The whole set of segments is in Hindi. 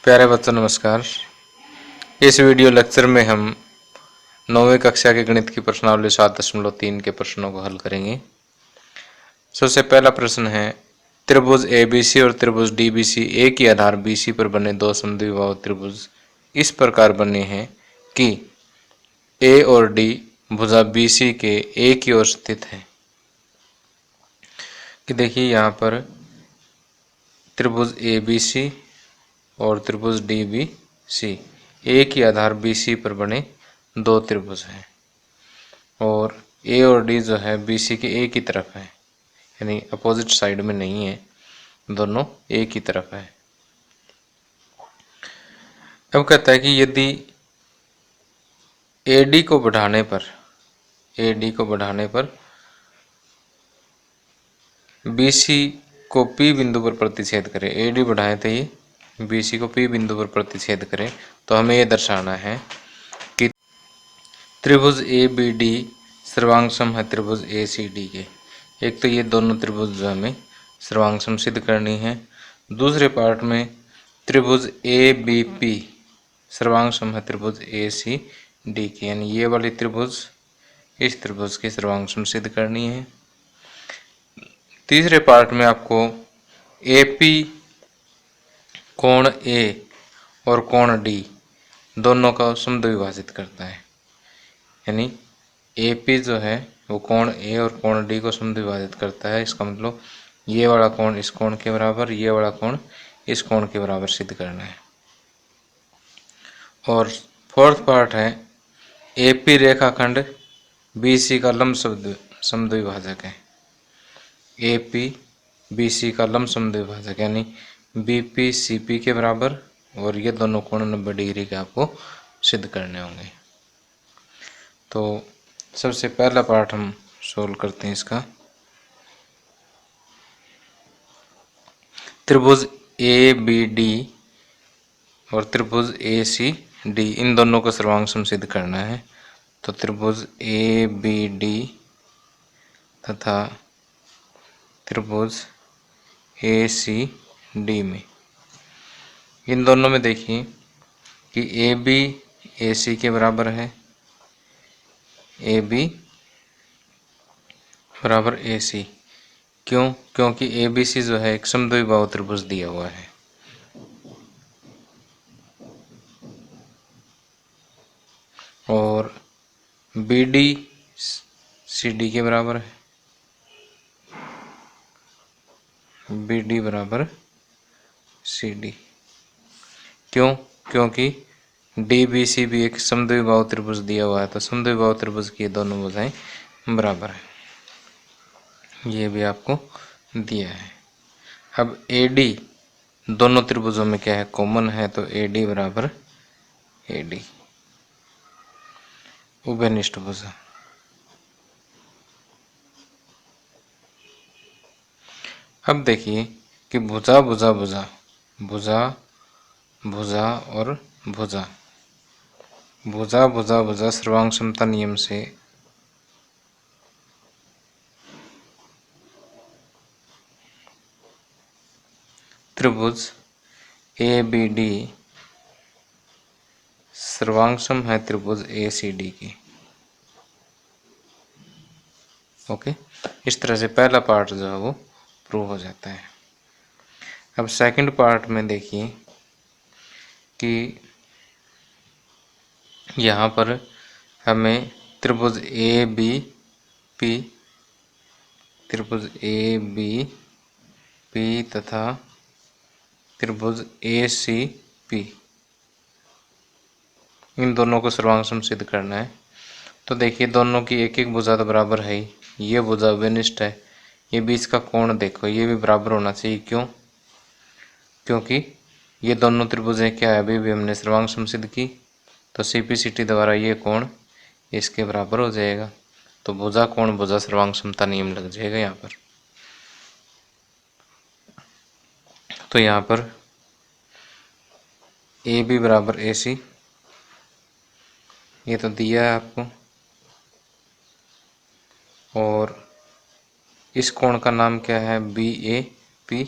प्यारे बच्चों नमस्कार। इस वीडियो लेक्चर में हम 9वीं कक्षा के गणित की प्रश्नावली 7.3 के प्रश्नों को हल करेंगे। सबसे पहला प्रश्न है, त्रिभुज एबीसी और त्रिभुज डीबीसी ए की आधार बीसी पर बने दो समद्विबाहु त्रिभुज इस प्रकार बने हैं कि ए और डी भुजा बीसी के ए की ओर स्थित है। कि देखिए यहाँ पर त्रिभुज एबीसी और त्रिभुज डीबीसी ए की आधार बीसी पर बने दो त्रिभुज हैं और ए और डी जो है बीसी के ए की तरफ है, यानी अपोजिट साइड में नहीं है, दोनों ए की तरफ है। अब कहता है कि यदि एडी को बढ़ाने पर बीसी को पी बिंदु पर प्रतिच्छेद करे, एडी बढ़ाए थे ये बीसी को पी बिंदु पर प्रतिच्छेद करे, तो हमें यह दर्शाना है कि त्रिभुज ए बी डी सर्वांग सम है त्रिभुज ए सी डी के। एक तो ये दोनों त्रिभुज जो हमें सर्वांग सम सिद्ध करनी है। दूसरे पार्ट में त्रिभुज ए बी पी सर्वांग सम है त्रिभुज ए सी डी की, यानी ये वाली त्रिभुज इस त्रिभुज की सर्वांग सम सिद्ध करनी है। तीसरे पार्ट में आपको ए पी कोण ए और कोण डी दोनों का समद्विभाजित करता है, यानी ए पी जो है वो कोण ए और कोण डी को समद्विभाजित करता है। इसका मतलब ये वाला कोण इस कोण के बराबर, ये वाला कोण इस कोण के बराबर सिद्ध करना है। और फोर्थ पार्ट है ए पी रेखाखंड बी सी का लंब समद्विभाजक है। ए पी बी सी का लंब समद्विभाजक यानी बी पी सी पी के बराबर, और ये दोनों कोण 90 डिग्री के आपको सिद्ध करने होंगे। तो सबसे पहला पार्ट हम सोल्व करते हैं इसका। त्रिभुज ए बी डी और त्रिभुज ए सी डी इन दोनों को सर्वांग सम सिद्ध करना है। तो त्रिभुज ए बी डी तथा त्रिभुज ए सी डी में, इन दोनों में देखिए कि ए बी ए सी के बराबर है, ए बी बराबर ए सी। क्यों? क्योंकि ए बी सी जो है एक समद्विबाहु त्रिभुज दिया हुआ है। और बी डी सी डी के बराबर है, बी डी बराबर सी डी। क्यों? क्योंकि डी बी सी भी एक समद्विबाहु त्रिभुज दिया हुआ है, तो समद्विबाहु त्रिभुज की दोनों भुजाएं बराबर है, ये भी आपको दिया है। अब ए डी दोनों त्रिभुजों में क्या है, कॉमन है, तो ए डी बराबर ए डी उभयनिष्ठ भुजा। अब देखिए कि भुजा भुजा भुजा भुजा भुजा और भुजा भुजा भुजा भुजा सर्वांग समता नियम से त्रिभुज ए बी डी सर्वांग सम है त्रिभुज ए सी डी की। ओके, इस तरह से पहला पार्ट जो है वो प्रूव हो जाता है। अब सेकंड पार्ट में देखिए कि यहाँ पर हमें त्रिभुज ए बी पी, त्रिभुज ए बी पी तथा त्रिभुज ए सी पी इन दोनों को सर्वांग सम सिद्ध करना है। तो देखिए दोनों की एक एक भुजा तो बराबर है ही, ये भुजा उभयनिष्ठ है, ये बीच का कोण देखो ये भी बराबर होना चाहिए। क्यों? क्योंकि ये दोनों त्रिभुजें क्या है, अभी भी हमने सर्वांग सम सिद्ध की, तो सीपीसीटी द्वारा ये कोण इसके बराबर हो जाएगा, तो भुजा कोण भुजा सर्वांग समता नियम लग जाएगा यहाँ पर। तो यहाँ पर ए बी बराबर ए सी ये तो दिया है आपको, और इस कोण का नाम क्या है, बी ए पी,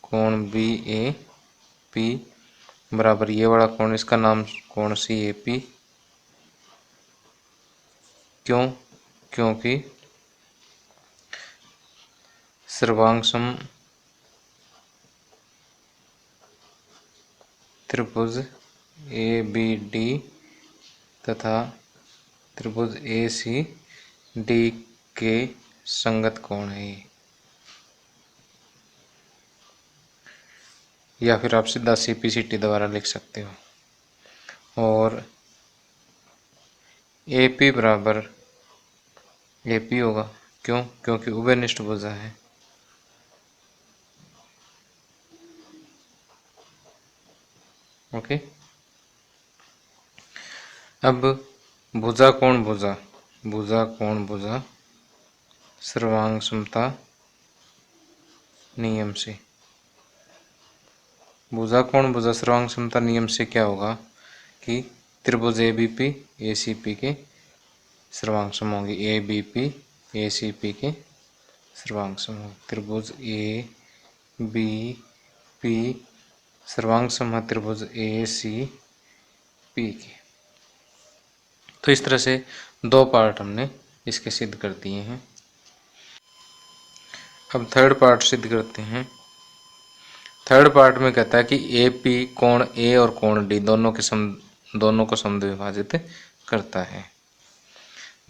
कोण बी ए पी बराबर ये वाला कोण, इसका नाम कोण CAP। क्यों? क्योंकि सर्वांगसम त्रिभुज ABD तथा त्रिभुज ACD के संगत कोण है ये। या फिर आप सीधा CPCT द्वारा लिख सकते हो। और AP बराबर AP होगा। क्यों? क्योंकि उभयनिष्ठ भुजा है। ओके। अब भुजा कोण भुजा, भुजा कोण भुजा सर्वांग समता नियम से, भुजा कोण भुजा सर्वांग समता नियम से क्या होगा कि त्रिभुज ABP ACP के सर्वांग सम होंगे। ABP ACP के सर्वांग सम होंगे। त्रिभुज ABP सर्वांग सम है त्रिभुज ACP के। तो इस तरह से दो पार्ट हमने इसके सिद्ध कर दिए हैं। अब थर्ड पार्ट सिद्ध करते हैं। थर्ड पार्ट में कहता है कि AP कोण A और कोण D दोनों को समद्विभाजित करता है।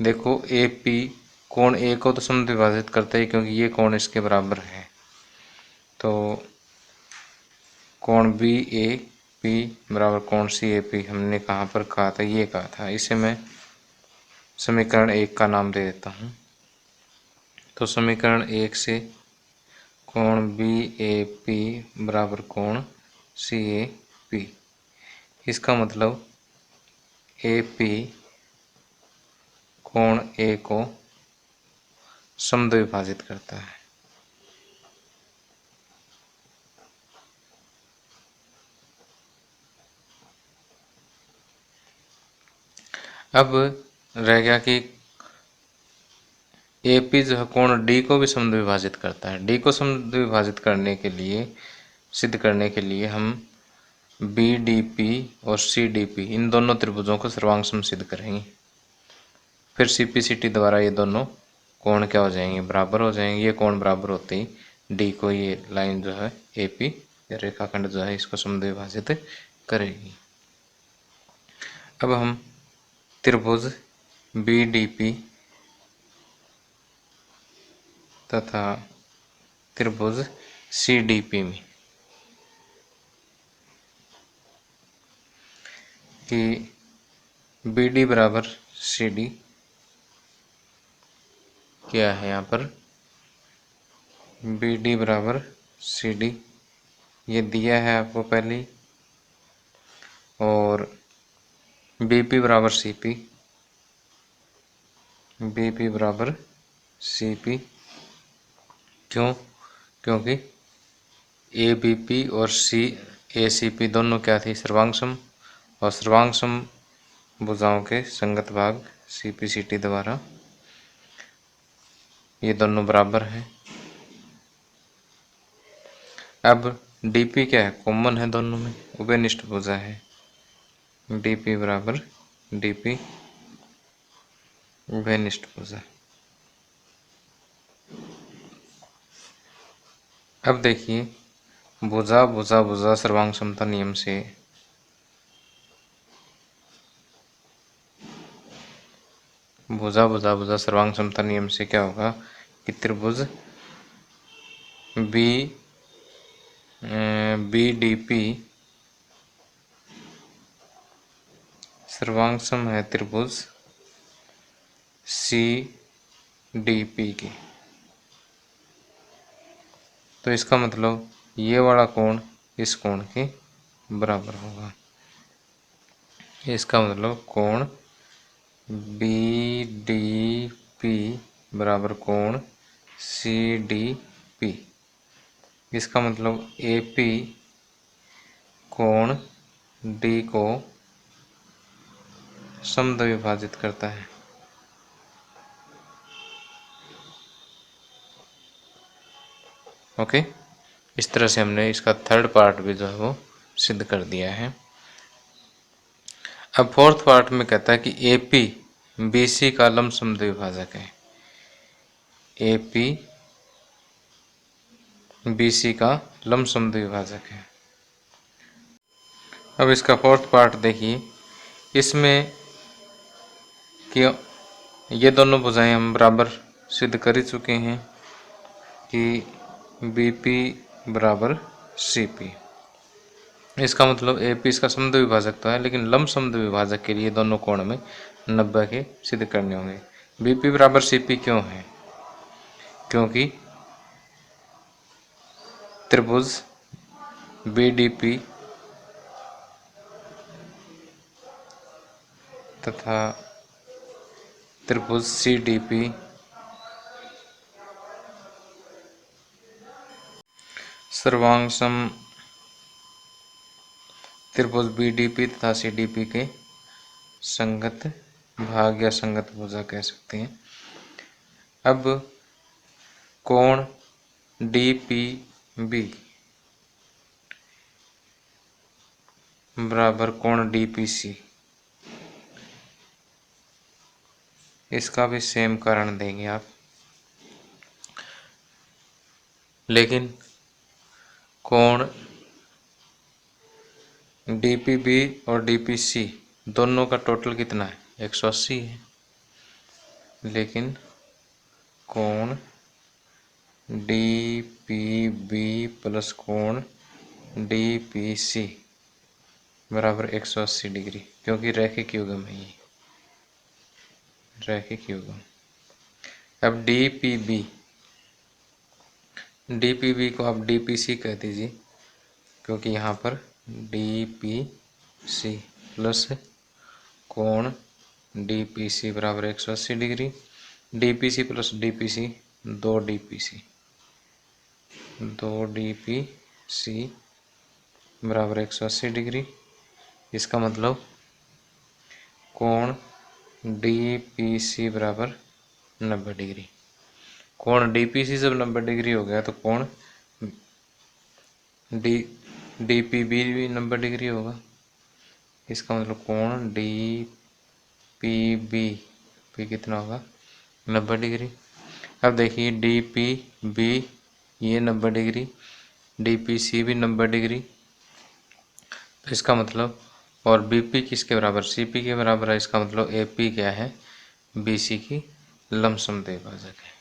देखो AP कोण A को तो समद्विभाजित करता है क्योंकि ये कोण इसके बराबर है। तो कोण BAP बराबर कोण CAP हमने कहाँ पर कहा था? ये कहा था। इसे मैं समीकरण 1 का नाम दे देता हूँ। तो समीकरण 1 से कोण BAP बराबर कोण CAP, इसका मतलब AP कोण A को समद्विभाजित करता है। अब रह गया कि AP जो है कोण D को भी समद्विभाजित करता है। D को समद्विभाजित करने के लिए, सिद्ध करने के लिए हम BDP और CDP इन दोनों त्रिभुजों को सर्वांग सम सिद्ध करेंगे। फिर CPCT द्वारा ये दोनों कोण क्या हो जाएंगे? बराबर हो जाएंगे। ये कोण बराबर होते ही D को ये लाइन जो है AP या रेखाखंड जो है इसको समद्विभाजित करेगी। अब हम त्रिभुज BDP तथा त्रिभुज CDP में कि BD बराबर CD क्या है? यहाँ पर BD बराबर CD ये दिया है आपको पहले ही। और BP बराबर CP, BP बराबर CP। क्यों? क्योंकि ABP और ACP दोनों क्या थी? सर्वांग सम, और सर्वांग सम भुजाओं के संगत भाग CPCT द्वारा ये दोनों बराबर हैं। अब DP क्या है? कॉमन है दोनों में, उभयनिष्ठ भुजा है। DP बराबर DP उभयनिष्ठ भुजा। अब देखिए भुजा भुजा भुजा सर्वांग समता नियम से भुजा भुजा भुजा सर्वांग समता नियम से क्या होगा कि त्रिभुज BDP सर्वांग सम है त्रिभुज CDP की। तो इसका मतलब ये वाला कोण इस कोण के बराबर होगा। इसका मतलब कोण BDP बराबर कोण CDP। इसका मतलब AP कोण D को समद्विभाजित करता है। ओके, इस तरह से हमने इसका थर्ड पार्ट भी जो है वो सिद्ध कर दिया है। अब फोर्थ पार्ट में कहता है कि AP BC का लमसम द्विभाजक है। AP BC का लमसम द्विभाजक है। अब इसका फोर्थ पार्ट देखिए, इसमें कि ये दोनों भुजाएं हम बराबर सिद्ध कर ही चुके हैं कि BP बराबर CP। इसका मतलब AP इसका समद्विभाजक तो है, लेकिन लमसम द्विभाजक के लिए दोनों कोण में 90 के सिद्ध करने होंगे। BP बराबर CP क्यों है? क्योंकि त्रिभुज BDP तथा त्रिभुज CDP सर्वांगसम त्रिभुज BDP तथा CDP के संगत भाग या संगत भुजा कह सकते हैं। अब कोण DPB बराबर कोण DPC, इसका भी सेम कारण देंगे आप, लेकिन कोण DPB और DPC दोनों का टोटल कितना है? 180 है, लेकिन कोण DPB प्लस कोण DPC बराबर 180 डिग्री, क्योंकि रैखिक युग्म है ये, रैखिक युग्म। अब DPB को आप DPC कह दीजिए, क्योंकि यहाँ पर DPC प्लस कोण DPC बराबर 180 degree. DPC plus DPC 2DPC बराबर 180 डिग्री। इसका मतलब कोण DPC बराबर 90 डिग्री। कोण DPC जब 90 डिग्री हो गया तो कोण DPB भी 90 डिग्री होगा। इसका मतलब कोण DPB भी कितना होगा? 90 डिग्री। अब देखिए DPB ये 90 डिग्री, DPC भी 90 डिग्री, तो इसका मतलब, और BP किसके बराबर? CP के बराबर है। इसका मतलब AP क्या है? BC की लमसम द्विभाजक है।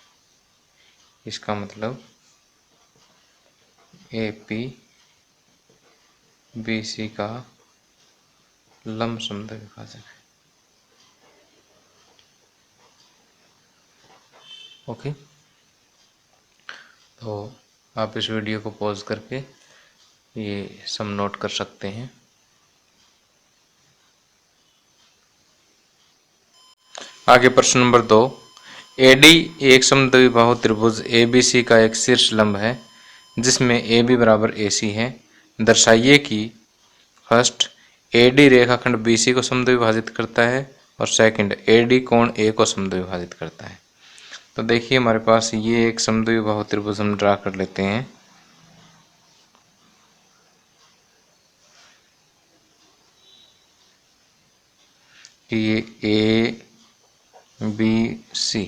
इसका मतलब AP BC का लमसम द्विभाजक है। ओके, तो आप इस वीडियो को पॉज करके ये सम नोट कर सकते हैं। आगे प्रश्न नंबर 2, AD एक समद्विबाहु त्रिभुज ABC का एक शीर्ष लंब है जिसमें AB बराबर AC है। दर्शाइए कि फर्स्ट AD रेखाखंड BC को समद्विभाजित करता है और सेकंड AD कोण A को समद्विभाजित करता है। तो देखिए हमारे पास ये एक समद्विबाहु त्रिभुज हम ड्रा कर लेते हैं। कि ये ABC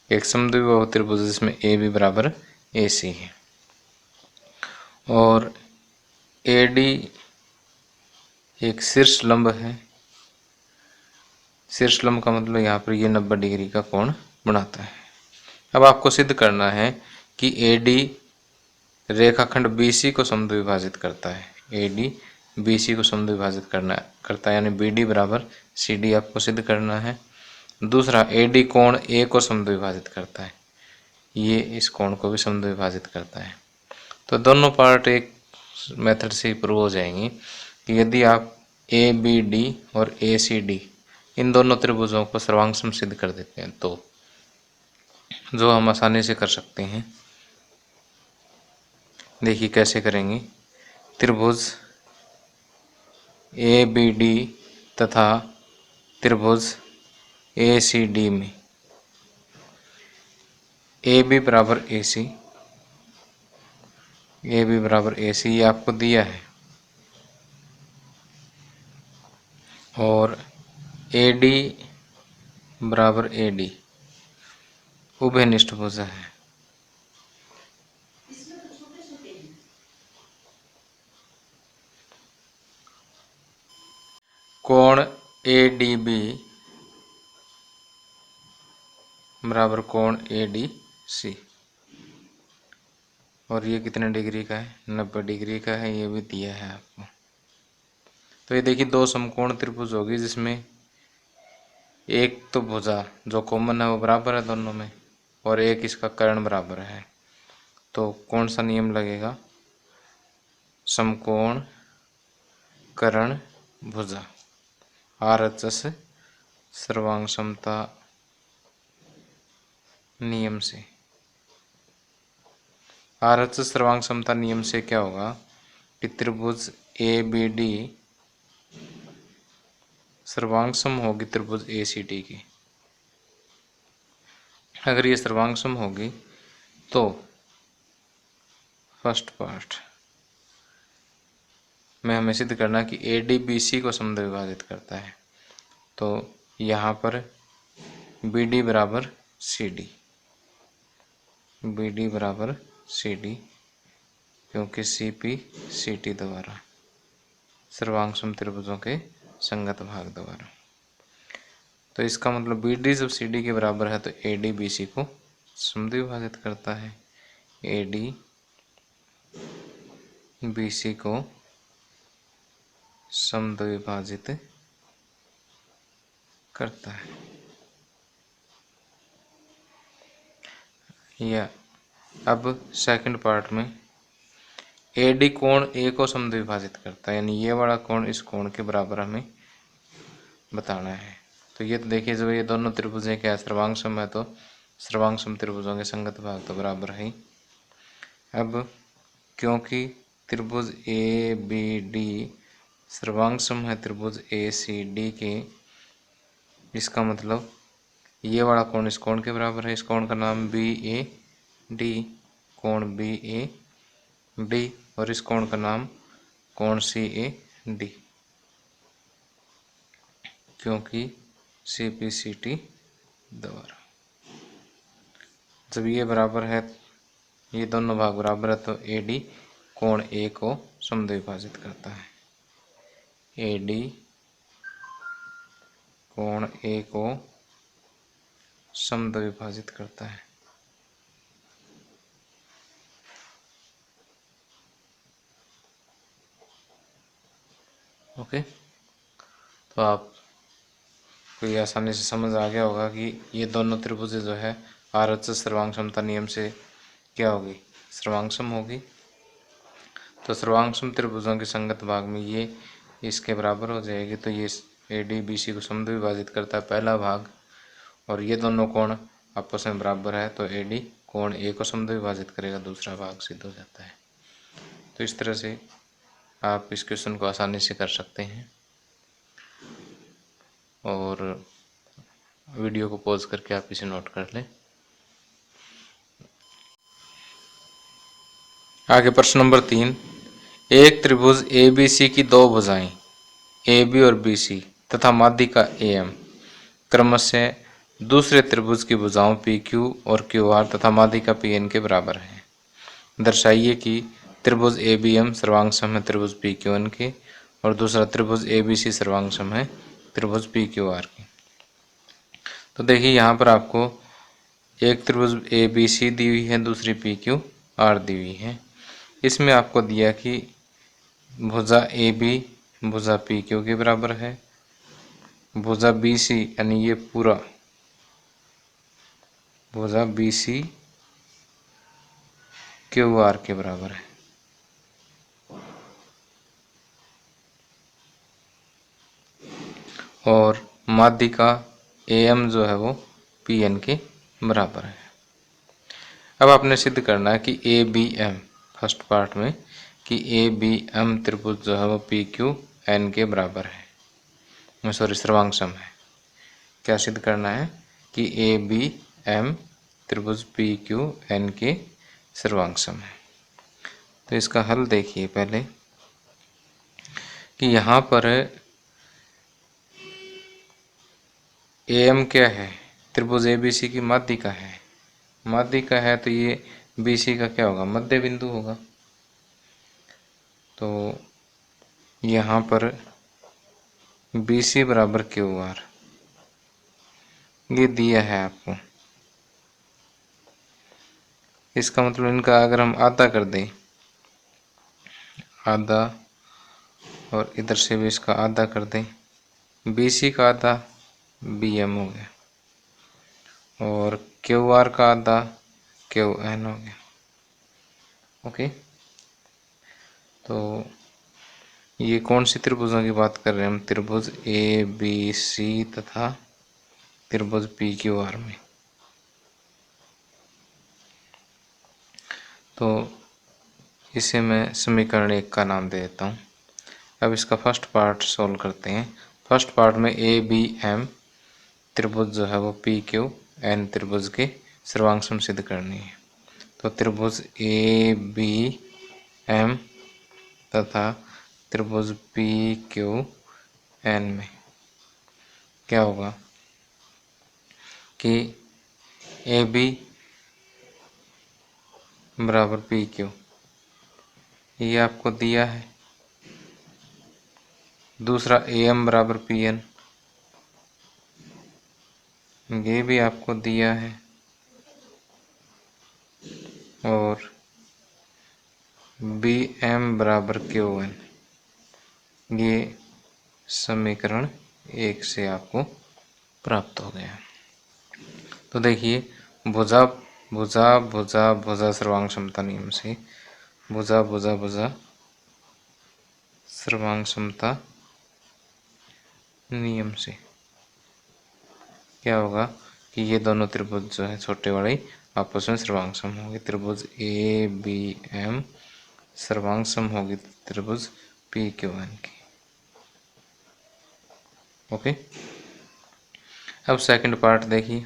एक समद्विबाहु त्रिभुज जिसमें AB बराबर AC है और AD एक शीर्ष लंब है। शीर्ष लंब का मतलब यहाँ पर ये 90 डिग्री का कोण बनाता है। अब आपको सिद्ध करना है कि AD रेखाखंड BC को समद्विभाजित करता है। AD BC को समद्विभाजित करता है, यानी BD बराबर CD आपको सिद्ध करना है। दूसरा AD कोण A को समद्विभाजित करता है, ये इस कोण को भी समद्विभाजित करता है। तो दोनों पार्ट एक मेथड से प्रूव हो जाएंगी कि यदि आप ABD और ACD इन दोनों त्रिभुजों को सर्वांगसम सिद्ध कर देते हैं, तो जो हम आसानी से कर सकते हैं। देखिए कैसे करेंगे। त्रिभुज ABD तथा त्रिभुज ACD में AB बराबर AC, AB बराबर AC ये आपको दिया है। और AD बराबर AD उभयनिष्ठ भुजा है। कोण ADB बराबर कोण ADC, और ये कितने डिग्री का है, 90 डिग्री का है, ये भी दिया है आपको। तो ये देखिए दो समकोण त्रिभुज होगी जिसमें एक तो भुजा जो कॉमन है वो बराबर है दोनों में, और एक इसका कर्ण बराबर है। तो कौन सा नियम लगेगा, समकोण कर्ण भुजा, RHS सर्वांग समता नियम से। RHS सर्वांग समता नियम से क्या होगा कि त्रिभुज ABD सर्वांग सम होगी त्रिभुज ACD की। अगर ये सर्वांग सम होगी तो फर्स्ट पार्ट में हमें सिद्ध करना कि AD BC को समद्विभाजित करता है। तो यहाँ पर BD बराबर CD, BD बराबर CD, क्योंकि CP CT द्वारा सर्वांग सम त्रिभुजों के संगत भाग द्वारा। तो इसका मतलब BD जब CD के बराबर है तो AD BC को समद्विभाजित करता है, AD BC को समद्विभाजित करता है। या अब सेकंड पार्ट में AD कोण A को समद्विभाजित करता है, यानी ये वाला कोण इस कोण के बराबर हमें बताना है। तो ये तो देखिए जब ये दोनों त्रिभुजें क्या सर्वांग सम है तो सर्वांग सम त्रिभुजों के संगत भाग तो बराबर है ही। अब क्योंकि त्रिभुज ABD सर्वांग सम है त्रिभुज ACD के, इसका मतलब ये वाला कोण इस कोण के बराबर है। इस कोण का नाम BAD, कोण BAD, और इस कोण का नाम कोण CAD, क्योंकि CPCT द्वारा। जब ये बराबर है, ये दोनों भाग बराबर है, तो AD कोण A को समद्विभाजित करता है, AD कोण A को समद्विभाजित करता है। ओके, तो आप को ये आसानी से समझ आ गया होगा कि ये दोनों त्रिभुजें जो है RHS सर्वांग समता नियम से क्या होगी, सर्वांग सम होगी। तो सर्वांग सम त्रिभुजों के संगत भाग में ये इसके बराबर हो जाएगी। तो ये AD BC को समद्विभाजित करता है पहला भाग, और ये दोनों कोण आपस में बराबर है तो AD कोण A को समद्विभाजित करेगा, दूसरा भाग सिद्ध हो जाता है। तो इस तरह से आप इस क्वेश्चन को आसानी से कर सकते हैं, और वीडियो को पॉज करके आप इसे नोट कर लें। आगे प्रश्न नंबर 3, एक त्रिभुज ABC की दो भुजाएं AB और BC तथा माध्यिका AM क्रमशः दूसरे त्रिभुज की भुजाओं PQ और QR तथा माध्यिका PN के बराबर है। दर्शाइए कि त्रिभुज ABM सर्वांग सम है त्रिभुज PQN के, और दूसरा त्रिभुज ABC सर्वांग सम है त्रिभुज PQR के। तो देखिए यहाँ पर आपको एक त्रिभुज ABC दी हुई है, दूसरी PQR दी हुई है। इसमें आपको दिया कि भुजा AB भुजा PQ के बराबर है, भुजा BC यानी ये पूरा भुजा BC QR के बराबर है, और माध्यिका AM जो है वो PN के बराबर है। अब आपने सिद्ध करना है कि ABM फर्स्ट पार्ट में कि ABM त्रिभुज जो है वो PQN के बराबर है, सॉरी सर्वांग सम है। क्या सिद्ध करना है कि ABM त्रिभुज PQN के सर्वांग सम है। तो इसका हल देखिए पहले कि यहाँ पर AM क्या है, त्रिभुज ABC की माध्यिका है। माध्यिका है तो ये BC का क्या होगा, मध्य बिंदु होगा। तो यहाँ पर BC बराबर QR ये दिया है आपको। इसका मतलब इनका अगर हम आधा कर दें, आधा, और इधर से भी इसका आधा कर दें, BC का आधा BM हो गया और QR का आधा QN हो गया। ओके, तो ये कौन सी त्रिभुजों की बात कर रहे हैं हम, त्रिभुज ABC तथा त्रिभुज PQR में। तो इसे मैं समीकरण 1 का नाम दे देता हूँ। अब इसका फर्स्ट पार्ट सॉल्व करते हैं। फर्स्ट पार्ट में ABM त्रिभुज जो है वो PQN त्रिभुज के सर्वांग सम सिद्ध करनी है। तो त्रिभुज ABM तथा त्रिभुज PQN में क्या होगा कि AB बराबर PQ ये आपको दिया है। दूसरा AM बराबर PN ये भी आपको दिया है। और BM बराबर QN ये समीकरण 1 से आपको प्राप्त हो गया। तो देखिए, भुजा भुजा भुजा भुजा सर्वांग समता नियम से, भुजा भुजा भुजा सर्वांग समता नियम से क्या होगा कि ये दोनों त्रिभुज जो है छोटे बड़े आपस में सर्वांग सम होंगे। त्रिभुज ABM सर्वांग सम होगी त्रिभुज PQN की। ओके, अब सेकंड पार्ट देखिए।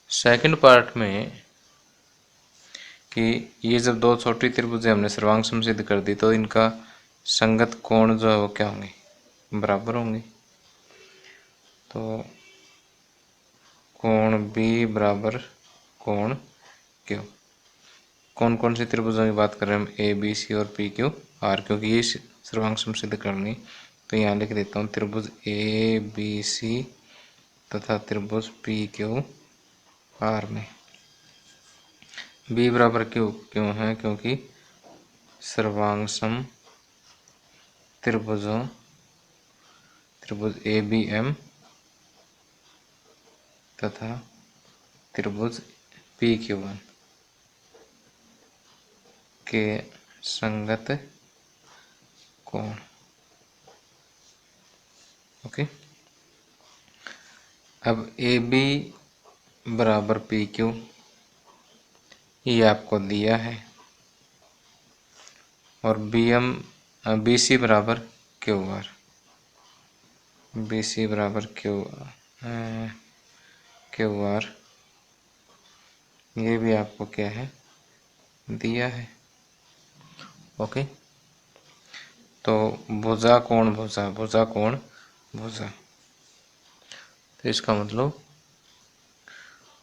सेकंड पार्ट में कि ये जब दो छोटी त्रिभुजें हमने सर्वांग सम सिद्ध कर दी तो इनका संगत कोण जो है वो क्या होंगे, बराबर होंगे। तो कोण B बराबर कोण Q। कौन कौन सी त्रिभुजों की बात कर रहे हैं हम, ABC और PQR, क्योंकि ये सर्वांग सम सिद्ध करनी। तो यहाँ लिख देता हूँ त्रिभुज ABC तथा त्रिभुज PQR में B बराबर क्यों है, क्योंकि सर्वांग सम त्रिभुजों त्रिभुज ABM तथा त्रिभुज PQN के संगत कोण। ओके, अब AB बराबर PQ ये आपको दिया है और BC बराबर QR, BC बराबर QR ये भी आपको क्या है, दिया है। ओके, तो भुजा कोण भुजा, भुजा कोण भुजा, तो इसका मतलब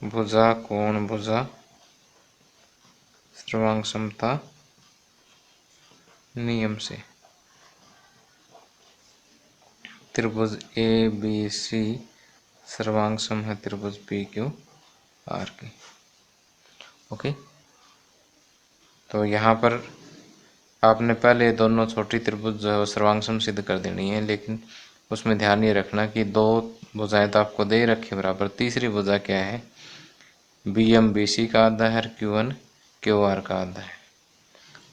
भुजा कोण भुजा सर्वांग समता नियम से त्रिभुज ABC सर्वांग सम है त्रिभुज PQR की। ओके, तो यहाँ पर आपने पहले दोनों छोटी त्रिभुज जो है वो सर्वांग सम सिद्ध कर देनी है, लेकिन उसमें ध्यान ये रखना कि दो भुजाएं तो आपको दे रखी बराबर, तीसरी भुजा क्या है, BM BC का आधा है और QN QR का आधा है।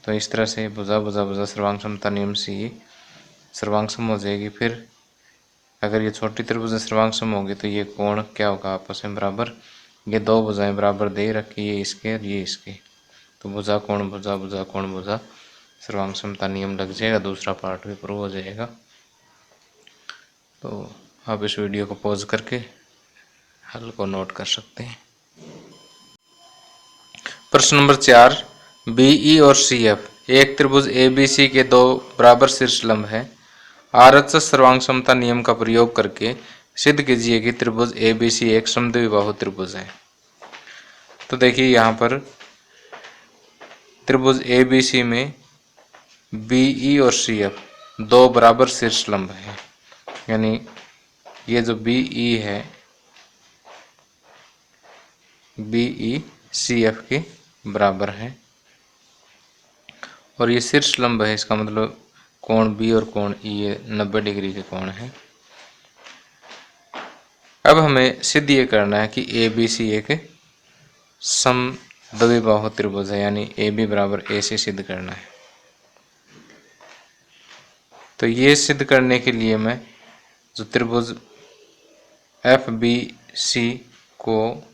तो इस तरह से भुजा भुजा भुजा सर्वांग समता नियम से ये सर्वांग सम हो जाएगी। फिर अगर ये छोटी त्रिभुज सर्वांग सम होगी तो ये कोण क्या होगा, आपस में बराबर। ये दो भुजाएं बराबर दे रखी, ये इसके और ये इसके, तो भुजा कोण भुजा भुजा कोण भुजा सर्वांग समता नियम लग जाएगा। दूसरा पार्ट भी प्रूव हो जाएगा। तो आप इस वीडियो को पॉज करके हल को नोट कर सकते हैं। प्रश्न नंबर 4, BE और CF एक त्रिभुज ABC के दो बराबर शीर्ष लंब है। RHS सर्वांग समता नियम का प्रयोग करके सिद्ध कीजिए कि त्रिभुज ABC एक समद्विबाहु त्रिभुज है। तो देखिए यहाँ पर त्रिभुज ABC में BE और CF दो बराबर शीर्षलंब है, यानी ये जो BE है BE CF के बराबर है और ये शीर्षलंब है, इसका मतलब कोण B और कोण E ये 90 डिग्री के कोण है। अब हमें सिद्ध ये करना है कि ABC एक समद्विबाहु त्रिभुज है, यानी AB बराबर AC सिद्ध करना है। तो ये सिद्ध करने के लिए मैं जो त्रिभुज FBC को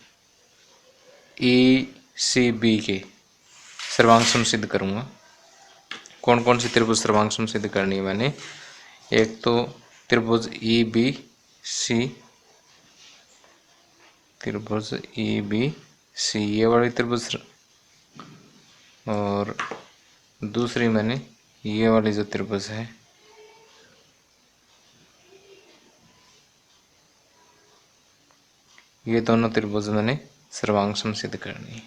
ECB के सर्वांग सिद्ध करूँगा। कौन कौन सी त्रिभुज सर्वांग सिद्ध करनी है मैंने, एक तो त्रिभुज EBC ये वाली त्रिभुज, और दूसरी मैंने ये वाली जो त्रिभुज है ये दोनों त्रिभुज मैंने सर्वांग सिद्ध करनी है।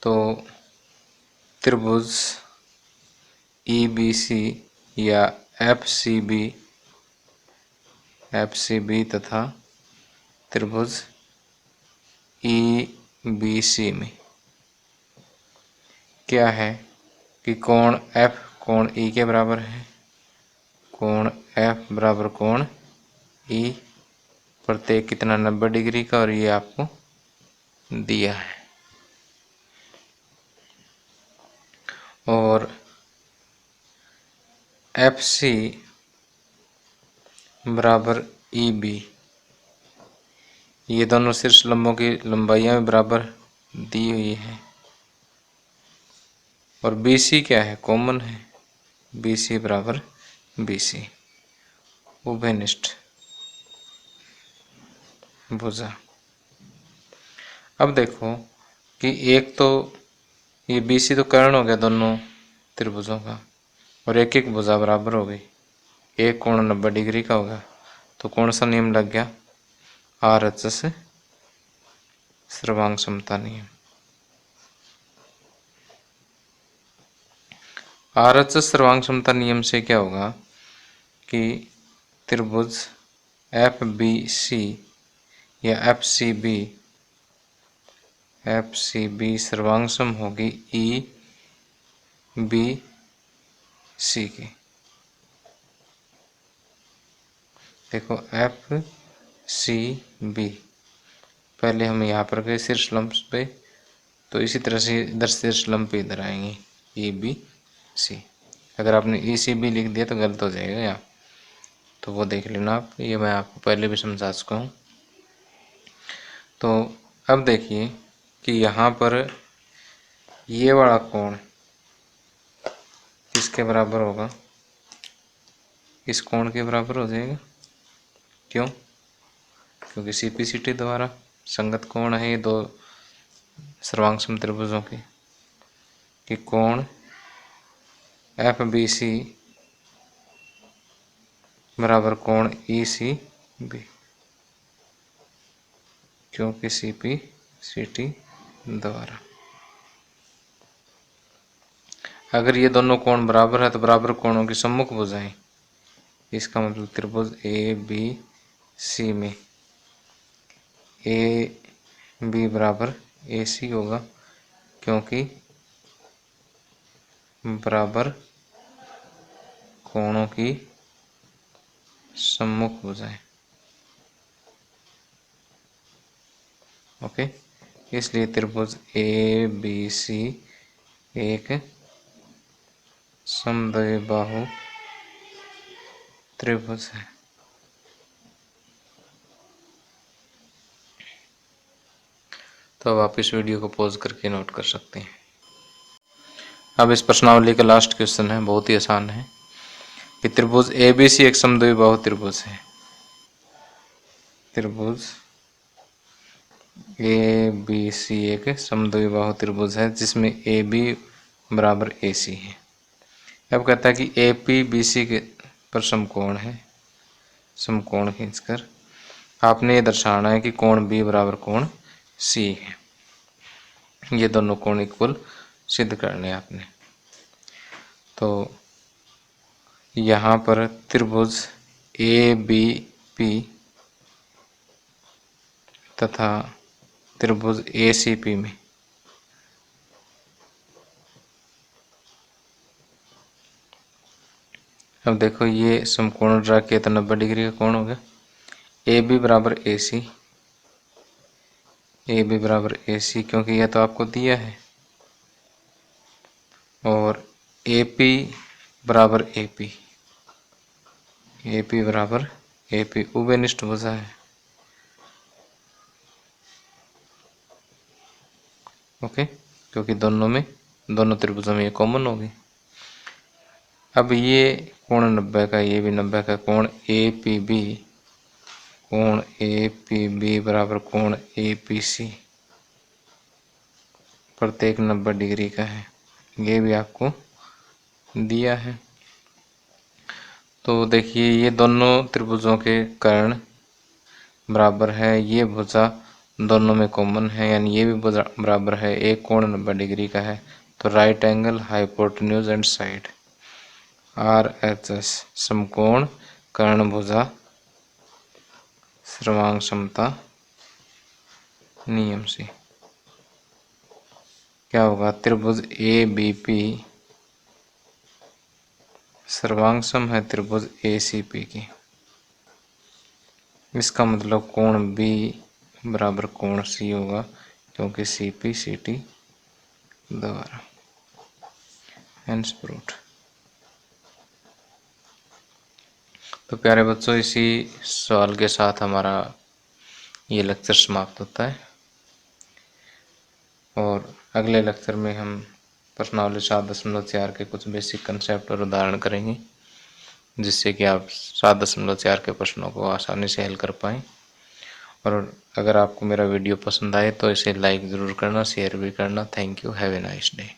तो त्रिभुज EBC या FCB तथा त्रिभुज EBC में क्या है कि कोण F कोण E के बराबर है, कोण F बराबर कोण E, प्रत्येक कितना 90 डिग्री का, और ये आपको दिया है। और FC बराबर EB ये दोनों शीर्षलंबों की लंबाइयाँ भी बराबर दी हुई है। और BC क्या है, कॉमन है, BC बराबर BC उभयनिष्ठ भुजा। अब देखो कि एक तो ये BC तो कर्ण हो गया दोनों त्रिभुजों का, और एक एक भुजा बराबर हो गई, एक कोण 90 डिग्री का होगा। तो कौन सा नियम लग गया, RHS सर्वांग समता नियम। RHS सर्वांग समता नियम से क्या होगा कि त्रिभुज FBC या FCB सर्वांग सम होगी EBC की। देखो FCB, पहले हम यहाँ पर गए शीर्षलंब पे, तो इसी तरह से इधर शीर्षलंब पे इधर आएंगे EBC। अगर आपने ECB लिख दिया तो गलत हो जाएगा यहाँ, तो वो देख लेना आप, ये मैं आपको पहले भी समझा चुका हूँ। तो अब देखिए कि यहाँ पर ये वाला कोण किसके बराबर होगा, इस कोण के बराबर हो जाएगा। क्यों, क्योंकि CPCT द्वारा संगत कोण है ये दो सर्वांग सम त्रिभुजों की, कि कोण FBC बराबर कोण ECB, क्योंकि CPCT द्वारा। अगर ये दोनों कोण बराबर है तो बराबर कोणों की सम्मुख भुजाएं, इसका मतलब त्रिभुज ABC में AB बराबर AC होगा, क्योंकि बराबर कोणों की सम्मुख भुजाएं। ओके, इसलिए त्रिभुज ABC एक समद्विबाहु त्रिभुज है। तो अब आप इस वीडियो को पॉज करके नोट कर सकते हैं। अब इस प्रश्नावली का लास्ट क्वेश्चन है, बहुत ही आसान है, कि त्रिभुज ABC एक समद्विबाहु त्रिभुज है। त्रिभुज ABC एक समद्विबाहु त्रिभुज है जिसमें AB बराबर AC है। अब कहता है कि APBC के पर समकोण है, समकोण खींचकर आपने ये दर्शाना है कि कोण बी बराबर कोण सी है। ये दोनों कोण इक्वल सिद्ध करने हैं आपने। तो यहाँ पर त्रिभुज ए बी पी तथा त्रिभुज ए सी पी में अब देखो ये समकोण ड्रा किया तो 90 डिग्री का कोण हो गया। ए बी बराबर ए सी, ए बी बराबर ए सी क्योंकि यह तो आपको दिया है, और ए पी बराबर ए पी, ए पी बराबर ए पी उभयनिष्ठ भुजा है। ओके, क्योंकि दोनों त्रिभुजों में ये कॉमन होगी। अब ये कोण 90 का, ये भी 90 का, कोण ए पी बी, कोण ए पी बी बराबर कोण ए पी सी, प्रत्येक 90 डिग्री का है। ये भी आपको दिया है। तो देखिए ये दोनों त्रिभुजों के कर्ण बराबर है, ये भुजा दोनों में कॉमन है, यानी ये भी बराबर है, एक कोण 90 डिग्री का है। तो right angle hypotenuse and side RHS समकोण कर्ण भुजा सर्वांग समता नियम से क्या होगा, त्रिभुज ए बी पी सर्वांग सम है त्रिभुज ए सी पी की। इसका मतलब कोण बी बराबर कोण सी होगा, क्योंकि सी पी सी टी द्वारा। Hence proved. तो प्यारे बच्चों, इसी सवाल के साथ हमारा ये लेक्चर समाप्त होता है, और अगले लेक्चर में हम प्रश्नावली 7.4 के कुछ बेसिक कंसेप्ट और उदाहरण करेंगे, जिससे कि आप 7.4 के प्रश्नों को आसानी से हल कर पाएँ। और अगर आपको मेरा वीडियो पसंद आए तो इसे लाइक ज़रूर करना, शेयर भी करना। Thank you, have a nice day.